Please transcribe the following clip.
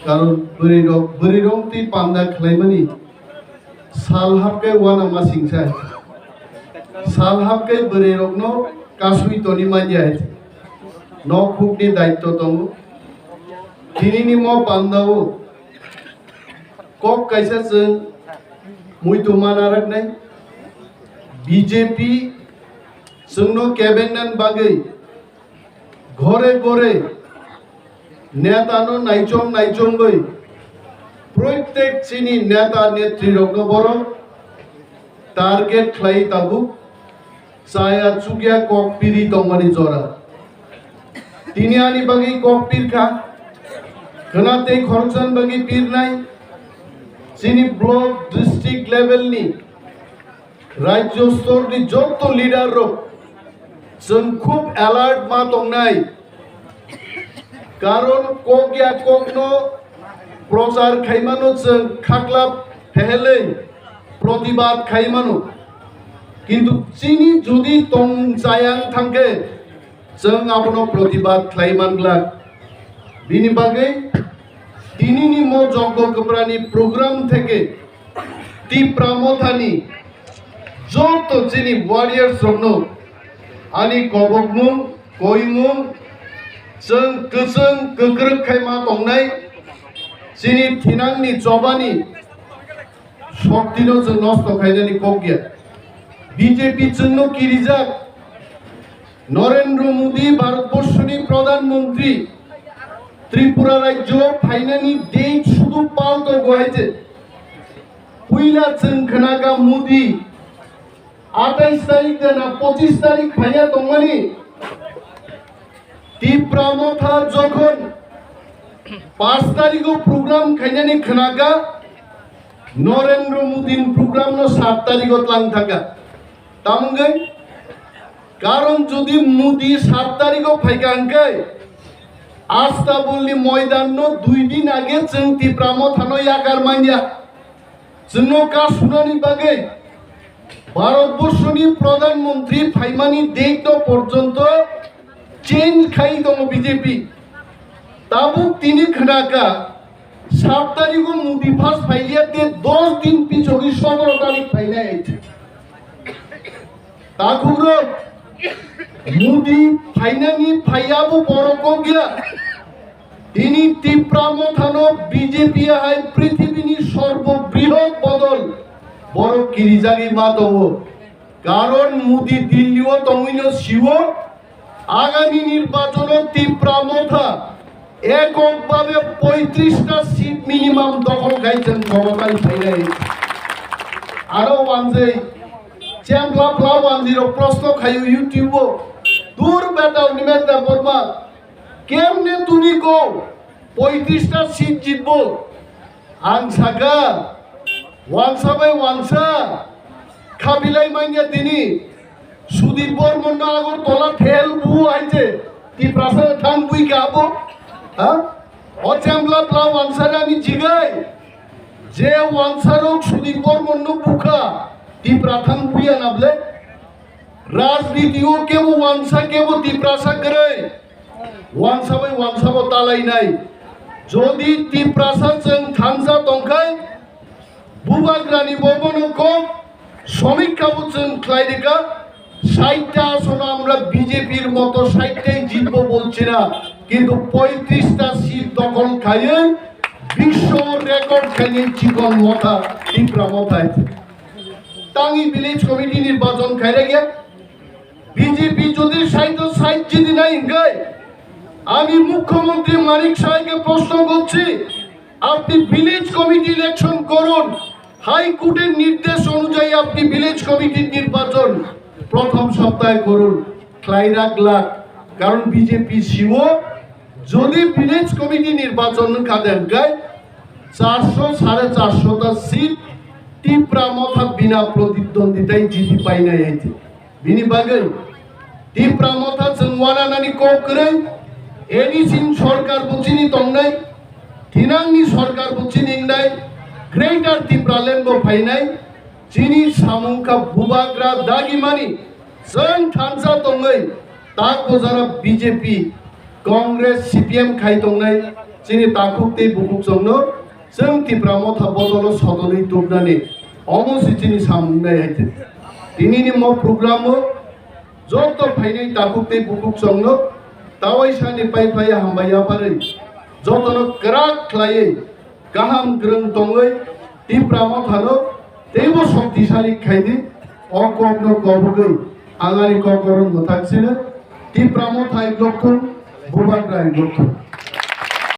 কারণ বরিরং তি পান্দা খাইমানি সাল হাবকে ওয়ানা মা সিংসাই সাল হাবকে বরিরংনো কাসুই তনি মাইয়াই নখুকনি দায়িত্ব দङ दिनैनि म पान्दाओ कक कायसा जों मुइतुमाना राखनाय बीजेपी जोंनो केबिनेट बागै घरे घरे नेतानो नायचंगै प्रत्येक चिनि नेता नेत्री रखनो बरो टार्गेट खालाय ताबु साया चुगिया कक पिरि दंमानि जरा तिनियानि बागै कक पिरखा खनाते खरचन बागै पिरनाय चिनि ब्लक डिस्ट्रिक्ट लेवल नि राज्य स्तर नि जत लीडर रो जों खूब अलर्ट मा दंनाय कारण कगिया ककनो प्रचार खाइमानो जों खाख्लाब हेहेलै प्रतिबाद खाइमानो किन्तु चिनि जुदि तं जायां थांगे जों आपनो प्रतिबाद खाइमानब्ला बिनि बागै दिनैनि म जग्ग गोब्रानि प्रग्राम थेके टिप्रामथानि जत चिनि वारियार्स रनो आनि कबकमुं गयमुं जों गोजों गोग्रों खायमा दंनाय चिनि थिनांनि जबानि शक्तिनो जों नष्ट खायनानि कगिया बीजेपी जोंनो किरिजाग नरेंद्र मोदी भारतबर्षनि प्रधानमंत्री त्रिपुरा राज्य फाइनानि डेट शुधु पाल्टो गयছে पुइला जों खोनागा मोदी 28 तारिख ना 25 तारिख फाइया दंमानि टिप्रामथा जखन 5 तारिखो प्रोग्राम खायनानि खोनागा नरेंद्र मोदी प्रोग्राम नो 7 तारिखो तलां थाका तामगै कारण जदि मोदी 7 तारिखो फाइगांकै आस्था बोलनि मैदान नो 2 दिन आगे जों टिप्रामथानो यागार मानिया जोंनो का सुनानि बागै भारतबर्षनि प्रधानमंत्री फाइमानि डेट पर्यन्त चेंज खाई दङ बीजेपी ताबु तिनि खोनाका 7 तारिखो मोदी फार्स्ट फाइलिया ते 10 दिन पिछोगी 17 तारिख फाइनाय ताकुरो मोदी फाइनानि फाइयाबो बरको गया तिनि टिप्रामथानो बीजेपी हाय पृथ्वीनि सर्वबृहत बदल बड़ किरिजागि मा दङ कारण मोदी दिल्लीओ दङिनो शिवो आगामी निर्वाचन टिप्रामथा एककभावे 35टा सीट मिनिमाम दखल खाइছেন ক্ষমতায় ফাইনাই আরো ওয়ানজে চ্যাম্পলা প্লা 10 প্রশ্ন খাইও ইউটিউবো দূর বেটা নিমেতা বর্মা কেমনে তুমি কো 35টা সিট জিতবো আং সাগা ওয়ানসা বাই ওয়ানসা খাবিলাই মাইয়া দিনি সুদীপ বর্মন আগর তোলা ঠেল বু আইছে কি প্রাসাদ ঠাং বুই গাবো হ্যাঁ অচেম্বলা প্লা ওয়ানসারে আমি জিগাই যে ওয়ানসারক সুদীপ বর্মন বুকা তি প্রাথাং বুইয়া নাবলে রাজনীতিও কেব ওয়ানসা কেব তি প্রাসা করে ওয়ানসা বাই ওয়ানসা বো তালাই নাই যদি তি প্রাসা जों থানসা দংখাই বুবাগ্রানি বর্মনকো সমীক্ষাবো जों খ্লাইদিকা 60টা আসন আমরা বিজেপির মতো 60টাই জিতবো বলছি না কিন্তু 35টা সিট দখল খাইয়ে বিশ্ব রেকর্ড খাইয়ে চিকন মাথা টিপ্রামথায় টাঙ্গি ভিলেজ কমিটি নির্বাচন খাইরে গিয়া বিজেপি যদি 60 জিতি নাই গায় আমি মুখ্যমন্ত্রী মানিক সাহেবকে প্রশ্ন করছি আপনি ভিলেজ কমিটি ইলেকশন করুন হাইকোর্টের নির্দেশ অনুযায়ী আপনি ভিলেজ কমিটির নির্বাচন প্রথম সপ্তাহে করুন ক্লাইরাক লাখ কারণ বিজেপি শিব যদি ভিলেজ কমিটি নির্বাচন কাদেন গায় 400 450টা সিট টিপ্রামথা বিনা প্রতিদ্বন্দ্বিতায় জিতি পাই না আইছে বিনি বাগै টিপ্রামথা जों वानानानि कक करे एनिसिन सरकार बुचिनि तंनाय थिनांनि सरकार बुचिनि नाय ग्रेटर टिप्रालेन्ड बो फाइनाय चिनि सामुंखा बुबाग्रा दागिमानि जों थानसा दङै ताको जारा बीजेपी कांग्रेस सीपीएम खाइ दंनाय Sini takuk te bukuk songno seng Tripura motha bodolo sodoni tubnani omosi sini samnai haite. Tini ni mo program mo joto Phainani takuk te bukuk songno tawai sani pai hambaya pare joto no kerak Khwlaio gaham greng tongai Tripura mothano tebo shaktisali khaidi okogno kobugai angani kokoron motaksina Tripura mothai lokkon bubagra lokkon